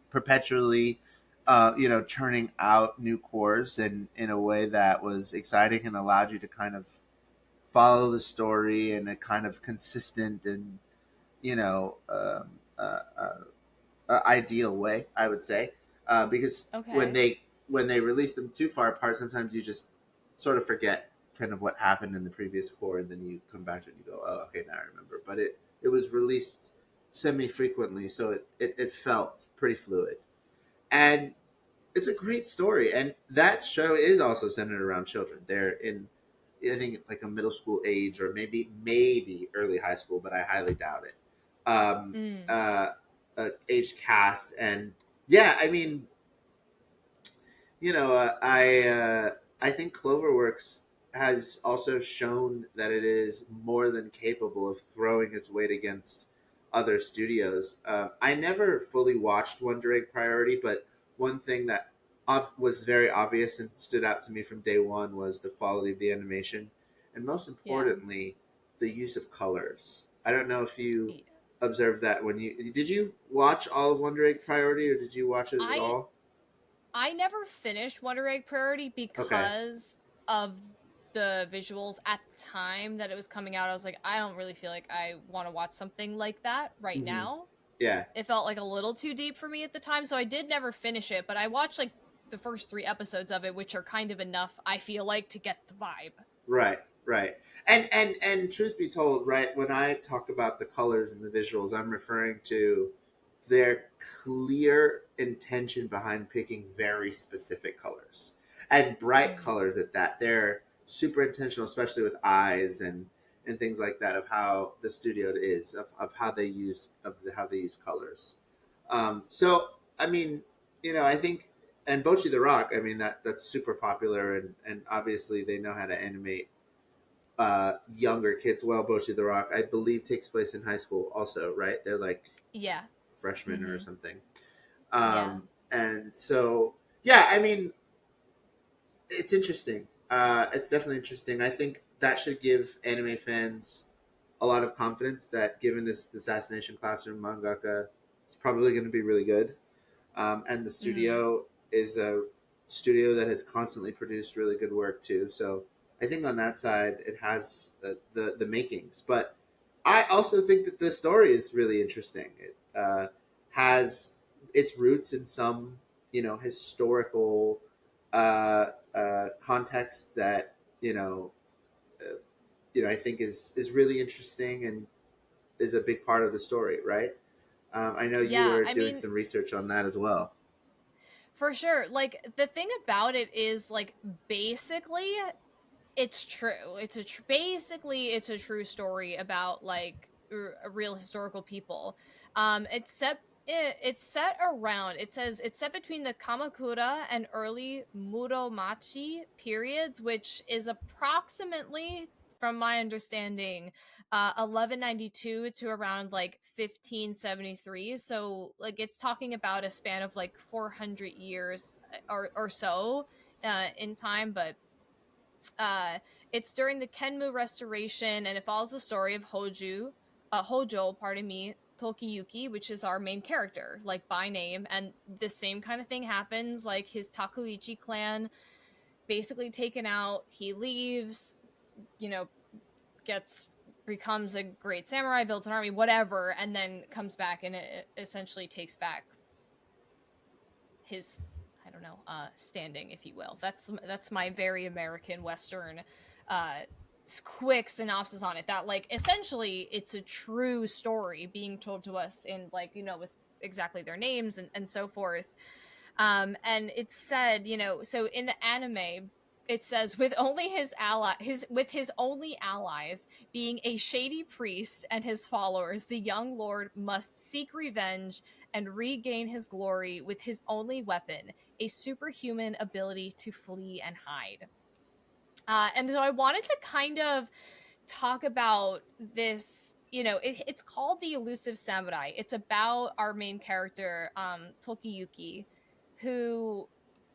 perpetually, churning out new cores in a way that was exciting and allowed you to kind of follow the story in a kind of consistent and you know um, uh, uh, ideal way, I would say, because Okay. when they release them too far apart, sometimes you just sort of forget kind of what happened in the previous core, and then you come back to it and you go, oh, okay, now I remember. But it was released semi frequently, so it felt pretty fluid, and it's a great story. And that show is also centered around children. They're in, I think, like a middle school age, or maybe early high school, but I highly doubt it. Um, Mm. uh, Age cast, and yeah, I mean, I think Cloverworks has also shown that it is more than capable of throwing its weight against other studios. I never fully watched Wonder Egg Priority, but one thing that was very obvious and stood out to me from day one was the quality of the animation, and most Yeah. importantly, the use of colors. I don't know if you Yeah. observed that when you did you watch all of Wonder Egg Priority, or did you watch it at I all? I never finished Wonder Egg Priority Okay. because of the visuals at the time that it was coming out. I was like, I don't really feel like I want to watch something like that right Hmm. now. Yeah. It felt like a little too deep for me at the time, so I did never finish it, but I watched like the first 3 episodes of it, which are kind of enough, I feel like, to get the vibe. Right, right. And truth be told, right, when I talk about the colors and the visuals, I'm referring to their clear intention behind picking very specific colors and bright Mm. colors at that. They're super intentional, especially with eyes and things like that, of how the studio is, of how they use how they use colors. So I mean, I think, and Bochi the Rock, I mean, that's super popular, and obviously they know how to animate younger kids well. Bochi the Rock, I believe, takes place in high school also, right? They're like Yeah. freshmen or Mhm. something. Yeah. And so, yeah, I mean, it's interesting. It's definitely interesting. I think that should give anime fans a lot of confidence that given this assassination classroom mangaka, it's probably going to be really good. And the Mhm. studio is a studio that has constantly produced really good work too. So I think on that side, it has the makings. But I also think that the story is really interesting. It has its roots in some historical context that uh, I think is really interesting and is a big part of the story, right? I know you Yeah, were I doing mean, some research on that as well. for sure. Like the thing about it is like basically it's true. Basically it's a true story about like real historical people. It's set around. It says it's set between the Kamakura and early Muromachi periods, which is approximately, from my understanding, 1192 to around like 1573. So like it's talking about a span of like 400 years or so in time, but uh, it's during the Kenmu Restoration, and it follows the story of Hojo, pardon me, Tokiyuki, which is our main character, like by name. And the same kind of thing happens. Like his Takuichi clan basically taken out. He leaves, you know, gets becomes a great samurai, builds an army, whatever, and then comes back and it essentially takes back his, I don't know, standing, if you will. That's my very American Western uh quick synopsis on it, that like essentially it's a true story being told to us in like, with exactly their names and so forth. And it's said, so in the anime it says, with his only allies being a shady priest and his followers, the young lord must seek revenge and regain his glory with his only weapon, a superhuman ability to flee and hide. And so I wanted to kind of talk about this. It's called the Elusive Samurai. It's about our main character, Tokiyuki, who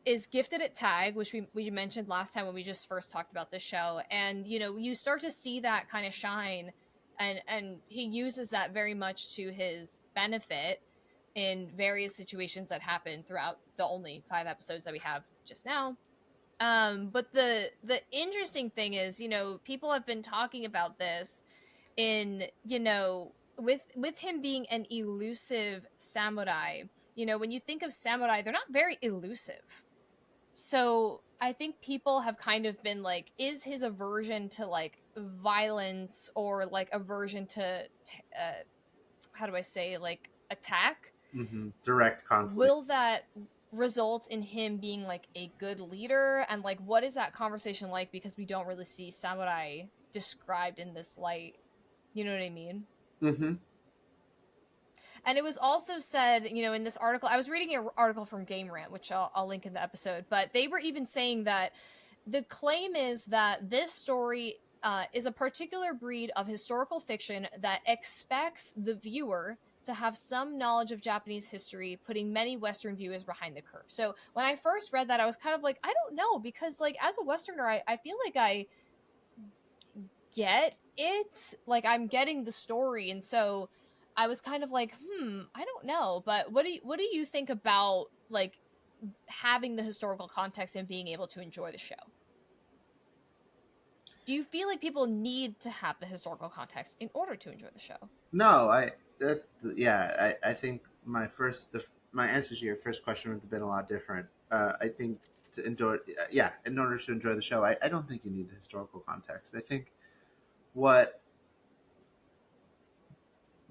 is gifted at tag, which we mentioned last time when we just first talked about this show. And you start to see that kind of shine, and he uses that very much to his benefit in various situations that happen throughout the only 5 episodes that we have just now. But the interesting thing is, people have been talking about this in, with him being an elusive samurai. When you think of samurai, they're not very elusive. So I think people have kind of been like, is his aversion to like violence, or like aversion to how do I say, like attack, Direct conflict. will that result in him being like a good leader? And like, what is that conversation like, because we don't really see samurai described in this light, you know what I mean? Mm-hmm. And it was also said, in this article, I was reading an article from Game Rant, which I'll link in the episode, but they were even saying that the claim is that this story is a particular breed of historical fiction that expects the viewer to have some knowledge of Japanese history, putting many Western viewers behind the curve. So when I first read that, I was kind of like, I don't know, because like as a Westerner, I feel like I get it. Like I'm getting the story. And so I was kind of like, I don't know. But what do you think about like having the historical context and being able to enjoy the show? Do you feel like people need to have the historical context in order to enjoy the show? No, I think my answer to your first question would have been a lot different. I think to enjoy, yeah, in order to enjoy the show, I don't think you need the historical context. I think what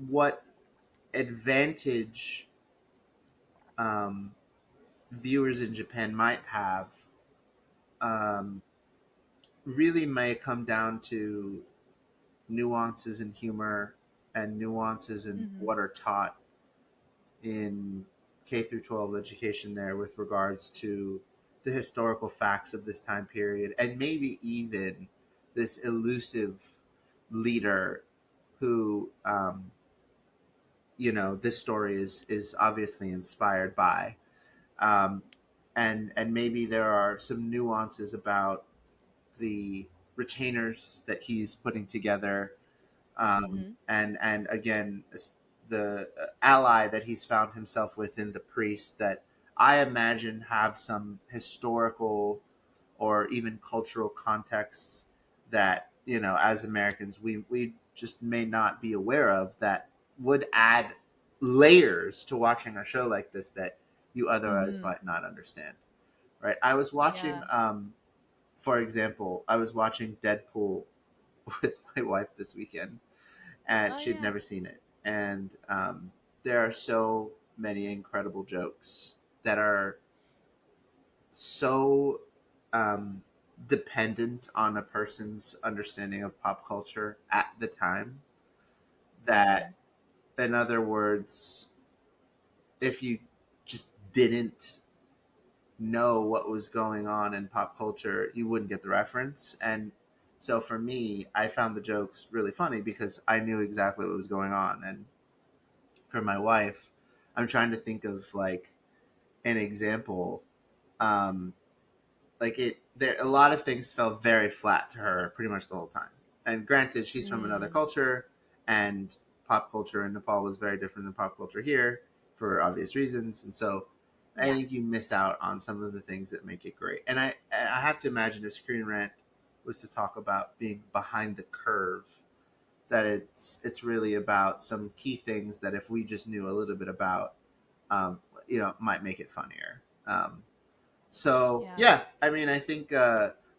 what advantage um, viewers in Japan might have um, really may come down to nuances in humor and nuances in Mm-hmm. what are taught in K through 12 education there with regards to the historical facts of this time period and maybe even this elusive leader who this story is obviously inspired by um, and maybe there are some nuances about the retainers that he's putting together Mm-hmm. and again the ally that he's found himself within the priest that I imagine have some historical or even cultural contexts that as Americans we just may not be aware of that would add layers to watching a show like this that you otherwise Mm-hmm. might not understand. Right? I was watching, Yeah. for example, I was watching Deadpool with my wife this weekend, and Oh she'd yeah. never seen it. And there are so many incredible jokes that are so um, dependent on a person's understanding of pop culture at the time Mm-hmm. that, in other words, if you just didn't know what was going on in pop culture, you wouldn't get the reference. And so for me, I found the jokes really funny because I knew exactly what was going on. And for my wife, I'm trying to think of like an example. Um, like it, there a lot of things felt very flat to her pretty much the whole time. And granted, she's from another Mm. culture, and pop culture in Nepal was very different than pop culture here for obvious reasons. And so I Yeah. think you miss out on some of the things that make it great. And I have to imagine if Screen Rant was to talk about being behind the curve, that it's really about some key things that if we just knew a little bit about, might make it funnier. So Yeah. yeah, I mean, I think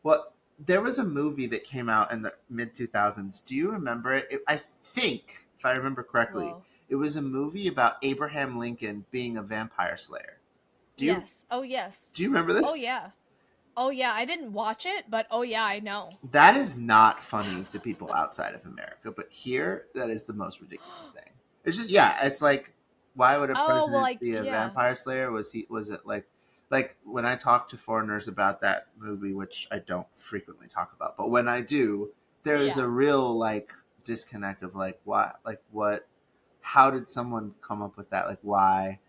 what there was a movie that came out in the mid 2000s. Do you remember it? I think, if I remember correctly, Whoa. it was a movie about Abraham Lincoln being a vampire slayer. Do you Yes. Oh yes. do you remember Oh this? yeah. Oh yeah. I didn't watch it, but oh yeah, I know. That is not funny to people outside of America, but here, that is the most ridiculous thing. It's just yeah, it's like why would a Oh well, president like be a yeah. vampire slayer? Was it like when I talk to foreigners about that movie, which I don't frequently talk about, but when I do, there is a Yeah. real like disconnect of like why, like what, how did someone come up with that? Like why,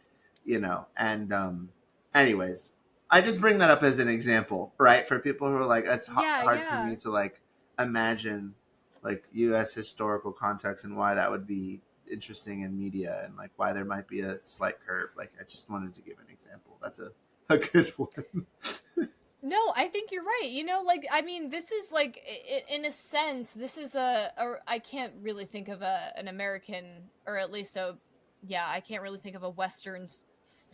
and anyways, I just bring that up as an example, right? For people who are like, it's Yeah. hard for me Yeah. to like imagine like U.S. historical context and why that would be interesting in media and like why there might be a slight curve. Like I just wanted to give an example. That's a good one. No, I think you're right. Like I mean, this is like in a sense, this is I can't really think of an American or at least a yeah, I can't really think of a Western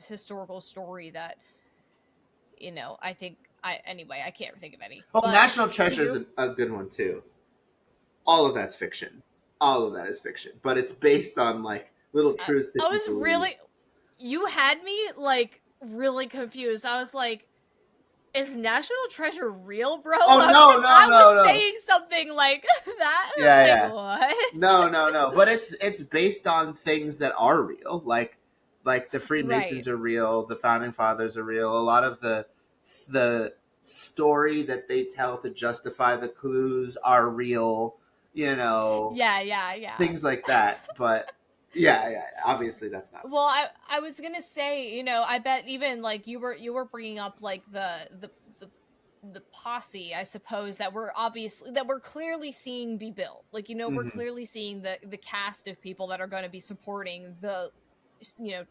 historical story that I think I anyway, I can't think of any. Oh, But National to Treasure is your a good one too. All of that's fiction. All of that is fiction, but it's based on like little truths I that you was believe. really you had me like really confused. I was like, is National Treasure real, bro? Oh no, Because no, I was no, no. saying something like that. I was Yeah, like, yeah. what? No, no, no. But it's based on things that are real. Like the Right. Freemasons are real, the founding fathers are real. A lot of the story that they tell to justify the clues are real, Yeah, yeah, yeah. things like that. But Yeah, obviously that's not. Well, I was gonna say, I bet even like you were bringing up like the the posse, I suppose, that we're clearly seeing be built. Like, we're Hmm. clearly seeing the cast of people that are going to be supporting the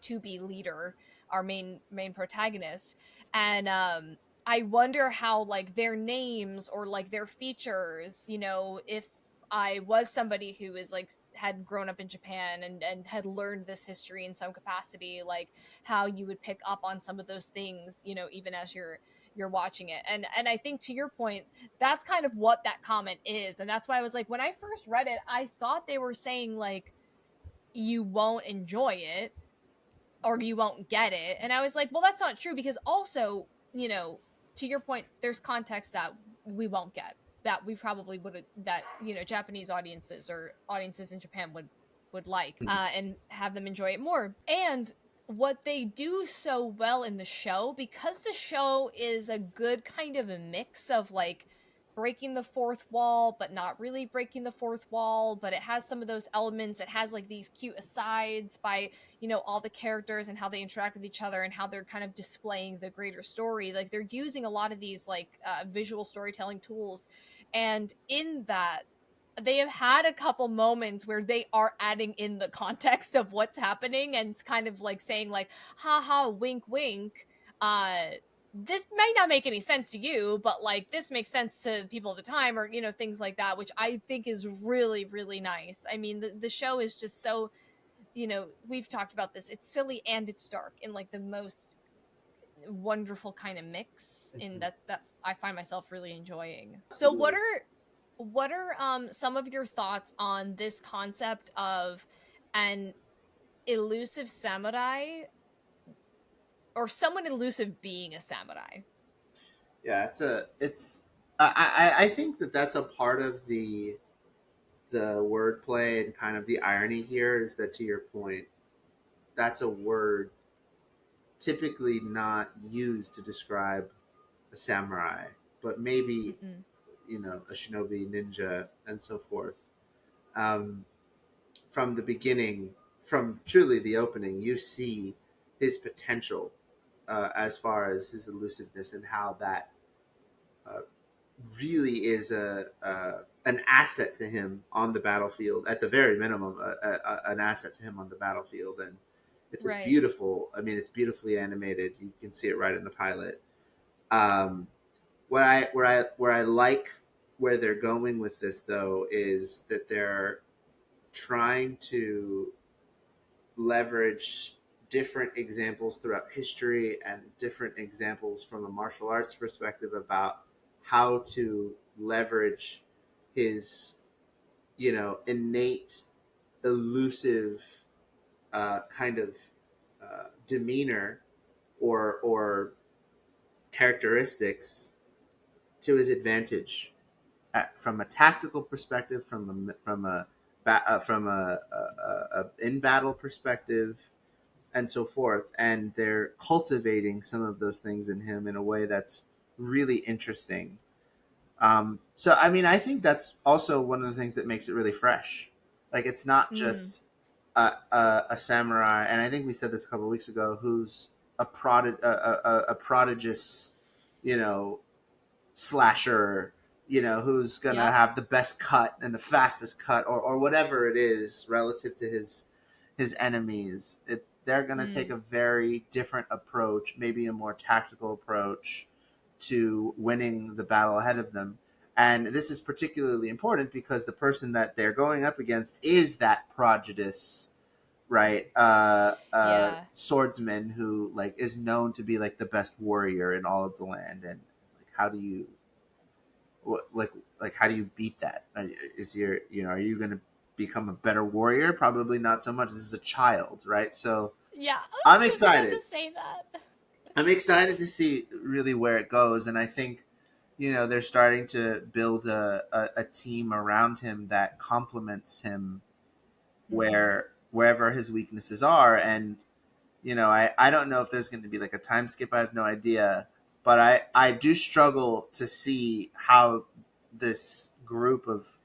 to be leader, our main protagonist. And I wonder how like their names or like their features, if I was somebody who is like had grown up in Japan and had learned this history in some capacity, like how you would pick up on some of those things, even as you're watching it. And I think to your point, that's kind of what that comment is. And that's why I was like, when I first read it, I thought they were saying like you won't enjoy it or you won't get it. And I was like, well, that's not true because also, to your point, there's context that we won't get that we probably would that Japanese audiences or audiences in Japan would like and have them enjoy it more. And what they do so well in the show, because the show is a good kind of a mix of like breaking the fourth wall but not really breaking the fourth wall, but it has some of those elements. It has like these cute asides by all the characters and how they interact with each other and how they're kind of displaying the greater story. Like they're using a lot of these like visual storytelling tools, and in that they have had a couple moments where they are adding in the context of what's happening and it's kind of like saying like haha wink wink, uh this may not make any sense to you, but like this makes sense to people at the time, or things like that, which I think is really really nice. I mean, the show is just so, we've talked about this. It's silly and it's dark in like the most wonderful kind of mix in Hmm. that I find myself really enjoying. So Absolutely. what are some of your thoughts on this concept of an elusive samurai or someone elusive being a samurai? Yeah, it's I think that that's a part of the wordplay and kind of the irony here is that, to your point, that's a word typically not used to describe a samurai, but maybe, Mm-mm. a shinobi, ninja, and so forth. Um, from the beginning, from truly the opening, you see his potential as far as his elusiveness and how that uh, really is an asset to him on the battlefield. At the very minimum, an asset to him on the battlefield, and it's a Right. beautiful. I mean, it's beautifully animated. You can see it right in the pilot. Um, where I like where they're going with this though is that they're trying to leverage different examples throughout history and different examples from a martial arts perspective about how to leverage his innate elusive kind of demeanor or characteristics to his advantage from a tactical perspective, from a in battle perspective, and so forth. And they're cultivating some of those things in him in a way that's really interesting. So, I mean, I think that's also one of the things that makes it really fresh. Like, it's not Mm. just a samurai, and I think we said this a couple of weeks ago, who's a prodigious, you know, slasher, who's gonna Yep. have the best cut and the fastest cut, or whatever it is relative to his enemies. They're gonna take Mm. a very different approach, maybe a more tactical approach to winning the battle ahead of them. And this is particularly important because the person that they're going up against is that prodigious, right, Yeah. swordsman who like is known to be like the best warrior in all of the land. And like, how do you what like how do you beat that? Is your are you going to become a better warrior? Probably not so much. This is a child, right? So Yeah, I I'm was just about excited. to say that. I'm excited to see really where it goes, and I think they're starting to build a team around him that complements him Mm-hmm. wherever his weaknesses are. And I don't know if there's going to be like a time skip. I have no idea, but I do struggle to see how this group of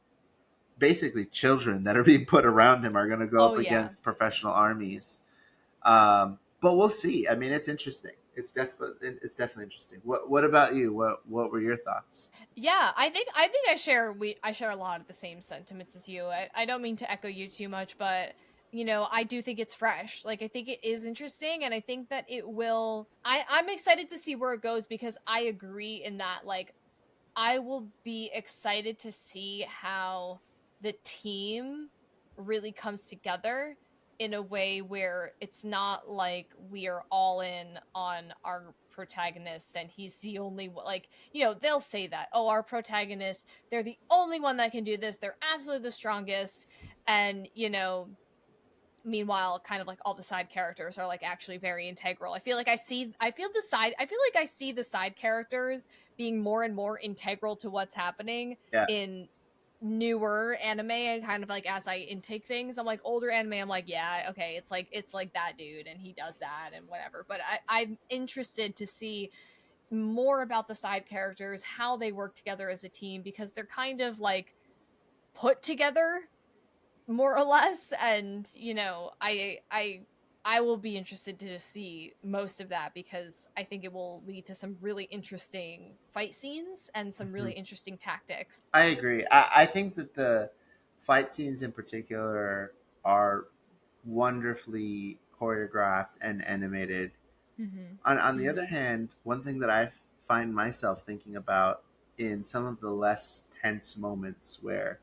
basically children that are being put around him are going to go Oh up yeah. against professional armies. But we'll see. I mean, it's interesting. It's definitely interesting. What about you? What were your thoughts? Yeah, I think I share a lot of the same sentiments as you. I don't mean to echo you too much, but I do think it's fresh. Like I think it is interesting and I think that it will I'm excited to see where it goes because I agree in that like I will be excited to see how the team really comes together in a way where it's not like we are all in on our protagonist and he's the only like they'll say that, oh, our protagonist, they're the only one that can do this, they're absolutely the strongest, and meanwhile kind of like all the side characters are like actually very integral. I feel like I see the side characters being more and more integral to what's happening Yeah, in newer anime, and kind of like as I intake things, I'm like older anime, I'm like, yeah, okay, it's like that dude and he does that and whatever. But I'm interested to see more about the side characters, how they work together as a team, because they're kind of like put together more or less, and I will be interested to see most of that because I think it will lead to some really interesting fight scenes and some hmm really interesting tactics. I agree. I think that the fight scenes in particular are wonderfully choreographed and animated. Mhm. On the other Mhm. hand, one thing that I find myself thinking about in some of the less tense moments where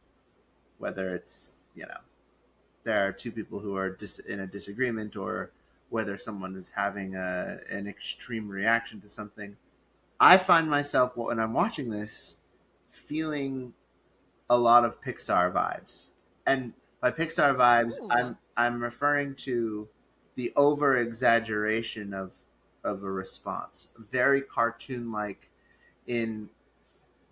whether it's there are two people who are in a disagreement, or whether someone is having an extreme reaction to something, I find myself when I'm watching this feeling a lot of Pixar vibes. And by Pixar vibes, Ooh. I'm referring to the over exaggeration of a response, very cartoon like in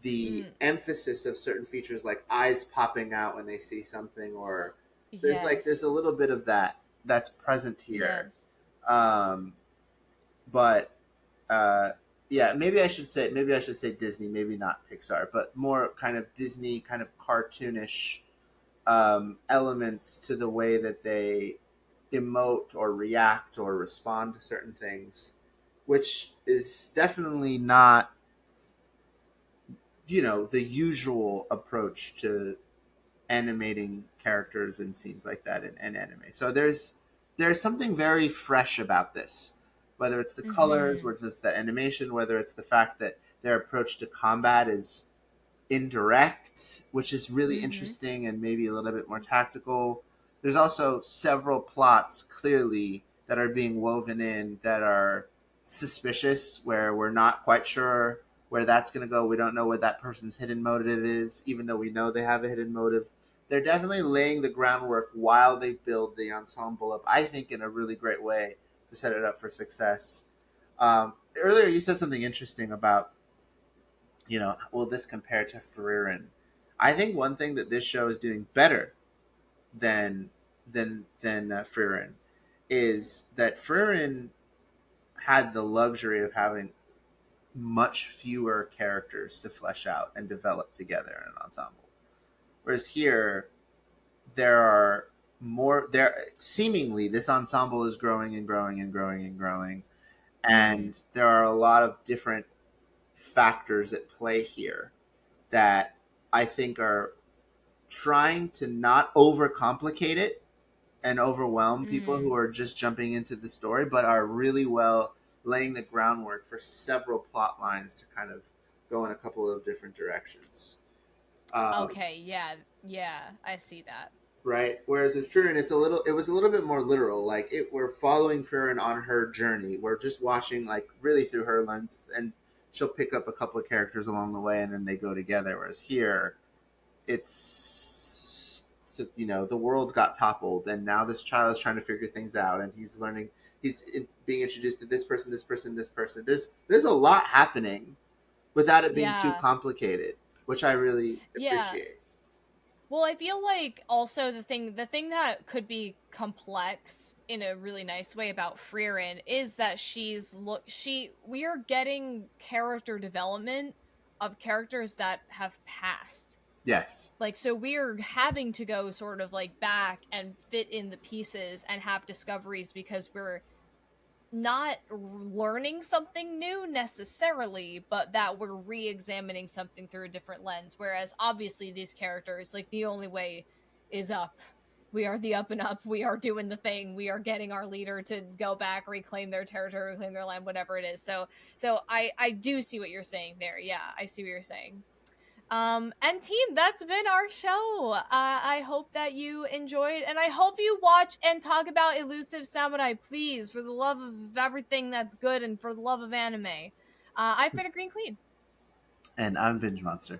the Mm. emphasis of certain features, like eyes popping out when they see something, or there's Yes. a little bit of that that's present here. Yes. Um, but uh, yeah, maybe I should say Disney, maybe not Pixar, but more kind of Disney, kind of cartoonish elements to the way that they emote or react or respond to certain things, which is definitely not the usual approach to animating characters and scenes like that in anime. So there's something very fresh about this, whether it's the colors, Mhm. whether it's the animation, whether it's the fact that their approach to combat is indirect, which is really Mhm. interesting and maybe a little bit more tactical. There's also several plots clearly that are being woven in that are suspicious, where we're not quite sure where that's going to go. We don't know what that person's hidden motive is, even though we know they have a hidden motive. They're definitely laying the groundwork while they build the ensemble up, I think, in a really great way to set it up for success. Earlier, you said something interesting about will this compare to Frieren? I think one thing that this show is doing better than Frieren is that Frieren had the luxury of having much fewer characters to flesh out and develop together in an ensemble. Whereas here, there are more. There seemingly this ensemble is growing and growing and growing and growing, Mhm. and there are a lot of different factors at play here that I think are trying to not overcomplicate it and overwhelm people who Mm. are just jumping into the story, but are really well laying the groundwork for several plot lines to kind of go in a couple of different directions. Um, Okay, yeah. Yeah, I see that. right. Whereas with Furin, it was a little bit more literal. Like we're following Furin on her journey. We're just watching like really through her lens, and she'll pick up a couple of characters along the way, and then they go together. Whereas here, it's the world got toppled, and now this child is trying to figure things out, and he's learning. Being introduced to this person, this person, this person. There's a lot happening without it being too Yeah. complicated, which I really Yeah. appreciate. Well, I feel like also the thing that could be complex in a really nice way about Frieren is that we are getting character development of characters that have passed. Yes. Like, so we're having to go sort of like back and fit in the pieces and have discoveries because we're not learning something new necessarily, but that we're re-examining something through a different lens. Whereas obviously these characters, like, the only way is up. We are the up and up. We are doing the thing. We are getting our leader to go back, reclaim their territory, reclaim their land, whatever it is. So I do see what you're saying there. Yeah, I see what you're saying. And team, that's been our show. I hope that you enjoyed, and I hope you watch and talk about Elusive Samurai, please, for the love of everything that's good and for the love of anime. I've been a Green Queen. And I'm Binge Monster.